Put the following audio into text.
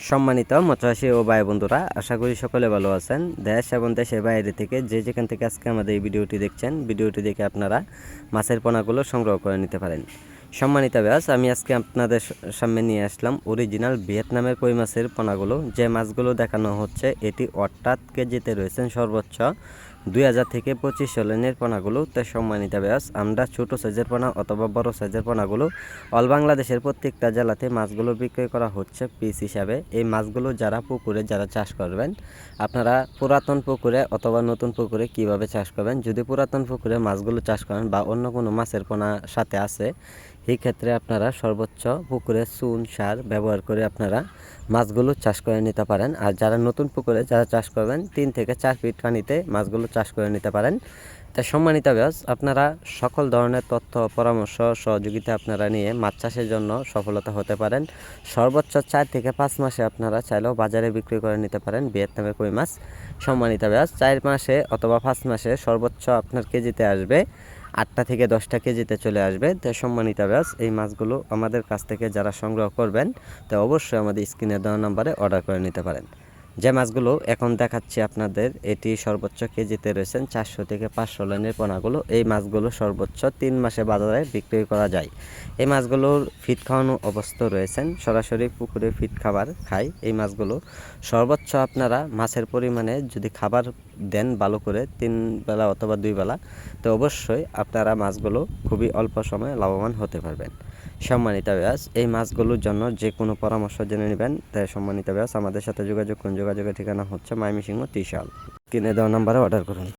সম্মানিত মৎস্যচাষী ও ভাই বন্ধুরা, আশা করি সকলে ভালো আছেন। দেশ এবং দেশের বাইরে থেকে যেখান থেকে আজকে আমাদের এই ভিডিওটি দেখছেন, ভিডিওটি দেখে আপনারা মাছের পোনাগুলো সংগ্রহ করে নিতে পারেন। সম্মানিত ব্যাস, আমি আজকে আপনাদের সামনে নিয়ে আসলাম অরিজিনাল ভিয়েতনামের কই মাছের পোনাগুলো। যে মাছগুলো দেখানো হচ্ছে এটি অর্থাৎ কেজিতে রয়েছেন সর্বোচ্চ 2000 থেকে 2500 লাইনের পোনাগুলো। তো সম্মানিত ব্যাস, আমরা ছোটো সাইজের পোনা অথবা বড় সাইজের পোনাগুলো অল বাংলাদেশের প্রত্যেকটা জেলাতে মাছগুলো বিক্রি করা হচ্ছে পিস হিসাবে। এই মাছগুলো যারা পুকুরে চাষ করবেন, আপনারা পুরাতন পুকুরে অথবা নতুন পুকুরে কিভাবে চাষ করবেন, যদি পুরাতন পুকুরে মাছগুলো চাষ করেন বা অন্য কোনো মাছের পোনা সাথে আছে, এই ক্ষেত্রে আপনারা সর্বোচ্চ পুকুরে চুন সার ব্যবহার করে আপনারা মাছগুলো চাষ করে নিতে পারেন। আর যারা নতুন পুকুরে চাষ করবেন, 3 থেকে 4 ফিট পানিতে মাছগুলো চাষ করে নিতে পারেন। তা সম্মানিত ব্যাস, আপনারা সকল ধরনের তথ্য পরামর্শ সহযোগিতা আপনারা নিয়ে মাছ চাষের জন্য সফলতা হতে পারেন। সর্বোচ্চ 4 থেকে 5 মাসে আপনারা চাইলেও বাজারে বিক্রি করে নিতে পারেন ভিয়েতনামের কই মাছ। সম্মানিত ব্যাস, 4 মাসে অথবা 5 মাসে সর্বোচ্চ আপনার কেজিতে আসবে 8টা থেকে 10টা কেজিতে চলে আসবে। তো সম্মানিত ব্যাস, এই মাছগুলো আমাদের কাছ থেকে যারা সংগ্রহ করবেন, তো অবশ্যই আমাদের স্ক্রিনে দেওয়া নাম্বারে অর্ডার করে নিতে পারেন। যে মাছগুলো এখন দেখাচ্ছি আপনাদের, এটি সর্বোচ্চ কেজিতে রয়েছেন 400 থেকে 500 লাইনের পোনাগুলো। এই মাছগুলো সর্বোচ্চ 3 মাসে বাজারে বিক্রি করা যায়। এই মাছগুলোর ফিট খাওয়ানো অবস্থা রয়েছেন, সরাসরি পুকুরে ফিট খাবার খায় এই মাছগুলো। সর্বোচ্চ আপনারা মাছের পরিমাণে যদি খাবার দেন ভালো করে 3 বেলা অথবা 2 বেলা, তো অবশ্যই আপনারা মাছগুলো খুবই অল্প সময়ে লাভবান হতে পারবেন। সম্মানিত ব্যাস, এই মাছগুলোর জন্য যে কোনো পরামর্শ জেনে নেবেন। তাই সম্মানিত ব্যাস, আমাদের সাথে যোগাযোগের ঠিকানা হচ্ছে ময়মনসিংহ ত্রিশাল। কিনে দেওয়া নাম্বারে অর্ডার করুন।